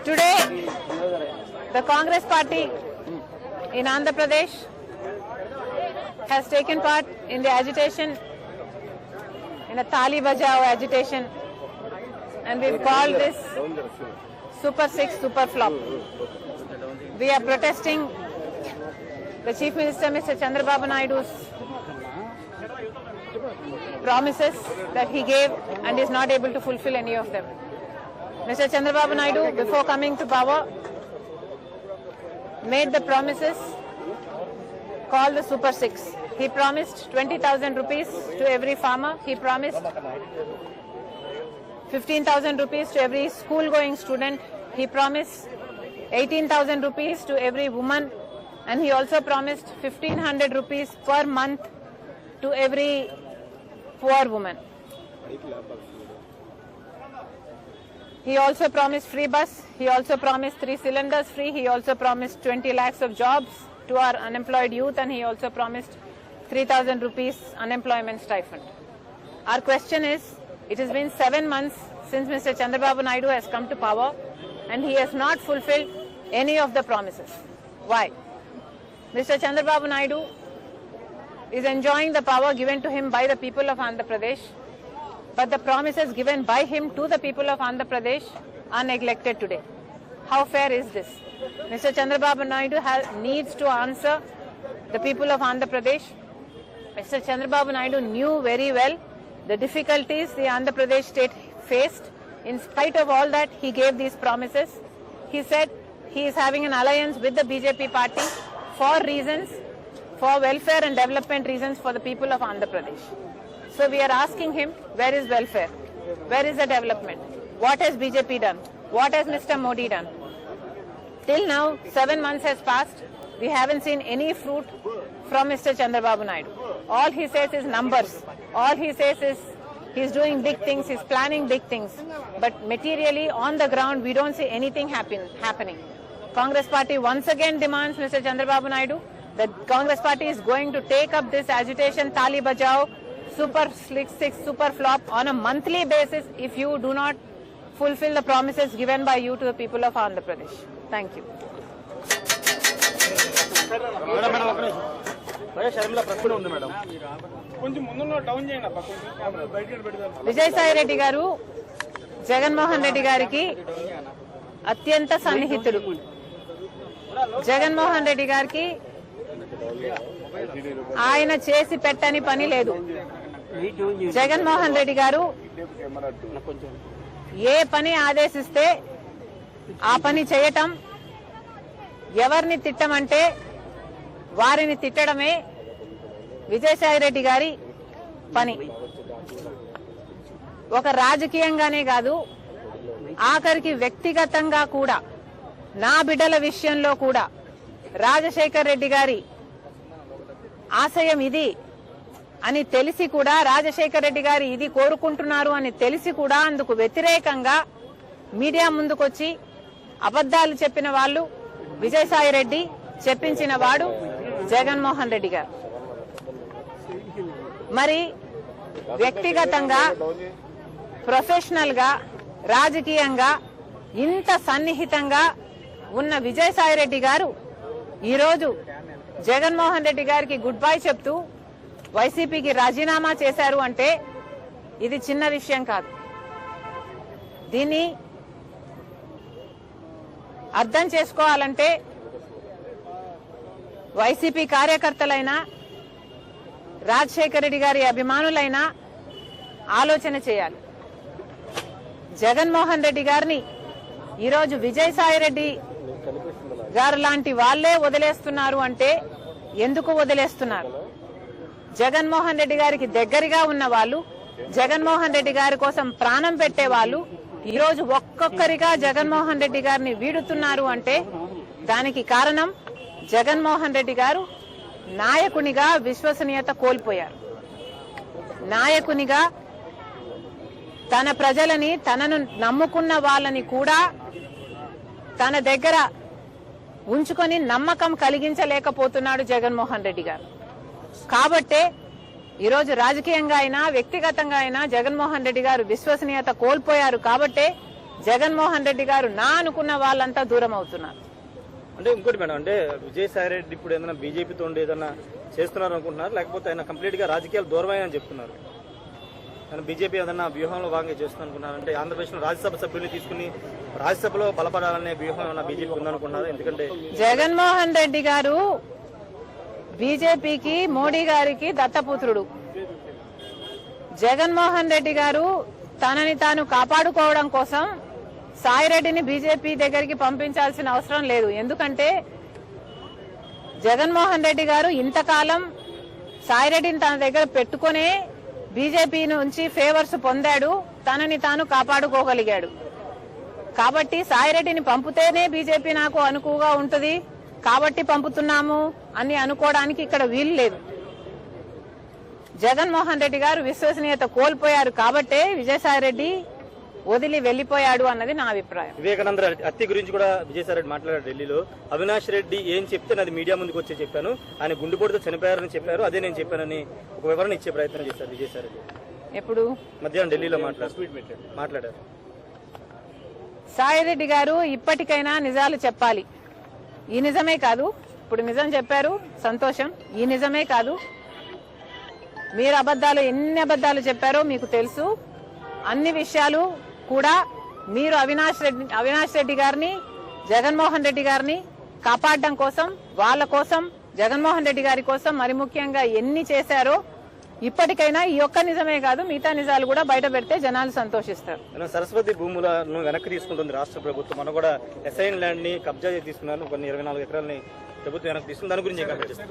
Today, the Congress party in Andhra Pradesh has taken part in the agitation, in a Thali Bajao agitation, and we've called this Super 6 Super Flop. We are protesting the Chief Minister, Mr. Chandrababu Naidu's promises that he gave and is not able to fulfill any of them. Mr. Chandrababu Naidu, before coming to power, made the promises called the Super 6. He promised 20,000 rupees to every farmer. He promised 15,000 rupees to every school-going student. He promised 18,000 rupees to every woman. And he also promised 1,500 rupees per month to every poor woman. He also promised free bus. He also promised 3 cylinders free. He also promised 20 lakhs of jobs to our unemployed youth, and he also promised 3,000 rupees unemployment stipend. Our question is, it has been 7 months since Mr. Chandrababu Naidu has come to power, and he has not fulfilled any of the promises. Why? Mr. Chandrababu Naidu is enjoying the power given to him by the people of Andhra Pradesh, but the promises given by him to the people of Andhra Pradesh are neglected today. How fair is this? Mr. Chandrababu Naidu needs to answer the people of Andhra Pradesh. Mr. Chandrababu Naidu knew very well the difficulties the Andhra Pradesh state faced. In spite of all that, he gave these promises. He said he is having an alliance with the BJP party for reasons, for welfare and development reasons for the people of Andhra Pradesh. So we are asking him, where is welfare? Where is the development? What has BJP done? What has Mr. Modi done? Till now, 7 months has passed. We haven't seen any fruit from Mr. Chandrababu Naidu. All he says is numbers. All he says is he's doing big things, he's planning big things. But materially, on the ground, we don't see anything happening. Congress party once again demands, Mr. Chandrababu Naidu, that Congress party is going to take up this agitation, Thali Bajao, Super 6 Super Flop, on a monthly basis if you do not fulfill the promises given by you to the people of Andhra Pradesh. Thank you. Vijayasai Reddy గారు జగన్మోహన్ రెడ్డి గారికి అత్యంత సన్నిహితుడు. జగన్మోహన్ రెడ్డి గారికి ఆయన చేసి పెట్టని పని లేదు. జగన్మోహన్ రెడ్డి గారు ఏ పని ఆదేశిస్తే ఆ పని చేయటం, ఎవరిని తిట్టమంటే వారిని తిట్టడమే విజయసాయి రెడ్డి గారి పని. ఒక రాజకీయంగానే కాదు, ఆఖరికి వ్యక్తిగతంగా కూడా, నా బిడ్డల విషయంలో కూడా రాజశేఖర్ రెడ్డి గారి ఆశయం ఇది అని తెలిసి కూడా, రాజశేఖర్ రెడ్డి గారు ఇది కోరుకుంటున్నారు అని తెలిసి కూడా అందుకు వ్యతిరేకంగా మీడియా ముందుకొచ్చి అబద్దాలు చెప్పిన వాళ్ళు విజయసాయి రెడ్డి, చెప్పించిన వాడు జగన్మోహన్ రెడ్డి గారు. మరి వ్యక్తిగతంగా, ప్రొఫెషనల్ గా, రాజకీయంగా ఇంత సన్నిహితంగా ఉన్న విజయసాయి రెడ్డి గారు ఈరోజు జగన్మోహన్ రెడ్డి గారికి గుడ్ బై చెప్తూ వైసీపీకి రాజీనామా చేశారు అంటే ఇది చిన్న విషయం కాదు. దీన్ని అర్థం చేసుకోవాలంటే వైసీపీ కార్యకర్తలైనా, రాజశేఖర రెడ్డి గారి అభిమానులైనా ఆలోచన చేయాలి. జగన్మోహన్ రెడ్డి గారిని ఈరోజు విజయసాయి రెడ్డి గారు లాంటి వాళ్లే వదిలేస్తున్నారు అంటే ఎందుకు వదిలేస్తున్నారు? జగన్మోహన్ రెడ్డి గారికి దగ్గరగా ఉన్న వాళ్ళు, జగన్మోహన్ రెడ్డి గారి కోసం ప్రాణం పెట్టే వాళ్ళు ఈరోజు ఒక్కొక్కరిగా జగన్మోహన్ రెడ్డి గారిని వీడుతున్నారు అంటే దానికి కారణం జగన్మోహన్ రెడ్డి గారు నాయకునిగా విశ్వసనీయత కోల్పోయారు. నాయకునిగా తన ప్రజలని, తనను నమ్ముకున్న వాళ్ళని కూడా తన దగ్గర ఉంచుకొని నమ్మకం కలిగించలేకపోతున్నాడు జగన్మోహన్ రెడ్డి గారు. కాబట్టే ఈరోజు రాజకీయంగా అయినా వ్యక్తిగతంగా అయినా జగన్మోహన్ రెడ్డి గారు విశ్వసనీయత కోల్పోయారు. కాబట్టే జగన్మోహన్ రెడ్డి గారు నా అనుకున్న వాళ్ళంతా దూరం అవుతున్నారు. అంటే ఇంకోటి మేడం, అంటే విజయసాయి రెడ్డి ఇప్పుడు ఏదైనా బీజేపీతో ఏదైనా చేస్తున్నారు అనుకుంటున్నారు, లేకపోతే ఆయన కంప్లీట్ గా రాజకీయాలు దూరమని చెప్తున్నారు? ఆయన బీజేపీ ఏదైనా వ్యూహంలో భాగంగా చేస్తున్నారు అనుకున్నారు? అంటే ఆంధ్రప్రదేశ్ లో రాజ్యసభ సభ్యుల్ని తీసుకుని రాజ్యసభలో బలపడాలనే వ్యూహం ఏమైనా బీజేపీ ఉందనుకున్నారు? ఎందుకంటే జగన్మోహన్ రెడ్డి గారు బీజేపీకి మోడీ గారికి దత్తపుత్రుడు. జగన్మోహన్ రెడ్డి గారు తనని తాను కాపాడుకోవడం కోసం సాయిరెడ్డిని బీజేపీ దగ్గరికి పంపించాల్సిన అవసరం లేదు. ఎందుకంటే జగన్మోహన్ రెడ్డి గారు ఇంతకాలం సాయిరెడ్డిని తన దగ్గర పెట్టుకునే బీజేపీ నుంచి ఫేవర్స్ పొందాడు, తనని తాను కాపాడుకోగలిగాడు. కాబట్టి సాయిరెడ్డిని పంపితేనే బీజేపీ నాకు అనుకువగా ఉంటుంది కాబట్టి పంపుతున్నాము అని అనుకోవడానికి ఇక్కడ వీలు లేదు. జగన్మోహన్ రెడ్డి గారు విశ్వసనీయత కోల్పోయారు కాబట్టే విజయసాయి రెడ్డి వదిలి వెళ్లిపోయాడు అన్నది నా అభిప్రాయం. వివేకానంద హత్య గురించి కూడా విజయసాయి రెడ్డి మాట్లాడారు ఢిల్లీలో. అవినాష్ రెడ్డి ఏం చెప్తే అది మీడియా ముందుకు వచ్చి చెప్పాను, ఆయన గుండెపోటుతో చనిపోయారని చెప్పారు, అదే నేను చెప్పానని ఒక వివరణ ఇచ్చే ప్రయత్నం చేశారు విజయసాయి రెడ్డి. ఎప్పుడు? మధ్యాహ్నం ఢిల్లీలో మాట్లాడారు. సాయిరెడ్డి గారు ఇప్పటికైనా నిజాలు చెప్పాలి. ఈ నిజమే కాదు, ఇప్పుడు నిజం చెప్పారు సంతోషం, ఈ నిజమే కాదు, మీరు ఎన్ని అబద్ధాలు చెప్పారో మీకు తెలుసు. అన్ని విషయాలు కూడా మీరు అవినాష్ రెడ్డి గారిని, జగన్మోహన్ రెడ్డి గారిని కాపాడడం కోసం, వాళ్ళ కోసం, జగన్మోహన్ రెడ్డి గారి కోసం మరి ముఖ్యంగా ఎన్ని చేశారో ఇప్పటికైనా ఈ ఒక్క నిజమే కాదు మిగతా నిజాలు కూడా బయట పెడితే జనాలు సంతోషిస్తారు. సరస్వతి భూములను వెనక్కి తీసుకుంటుంది రాష్ట్ర ప్రభుత్వం. మనం కూడా ఎస్ఐన్ ల్యాండ్ ని కబ్జా తీసుకున్నాను, కొన్ని 24 ఎకరాలని ప్రభుత్వం వెనక్కి తీసుకుంది. దాని గురించి మేడం 26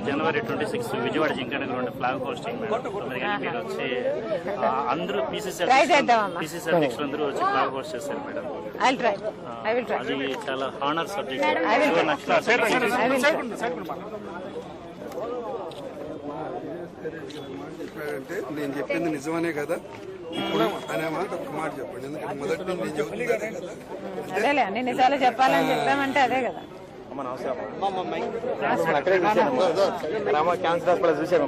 జనవరి 26 విజయవాడ జింకన గ్రౌండ్ ఫ్లాగ్ హోస్టింగ్ మీరు వచ్చి అందరూ పీసీసీ అధ్యక్షులు అందరూ వచ్చి ఫ్లాగ్ హోస్ట్ చేశారు మేడం. అది చాలా హానర్ సబ్జెక్ట్. అంటే నేను చెప్పింది నిజమనే కదా ఇప్పుడు అనే మాట ఒక మాట చెప్పండి, ఎందుకంటే మొదటి నుంచి నేను చెప్తుంది అదే కదా. అదేలే, అన్ని నిజాలు చెప్పాలని చెప్పామంటే అదే కదా. క్యాన్సర్ హాస్పిటల్ చూసాను.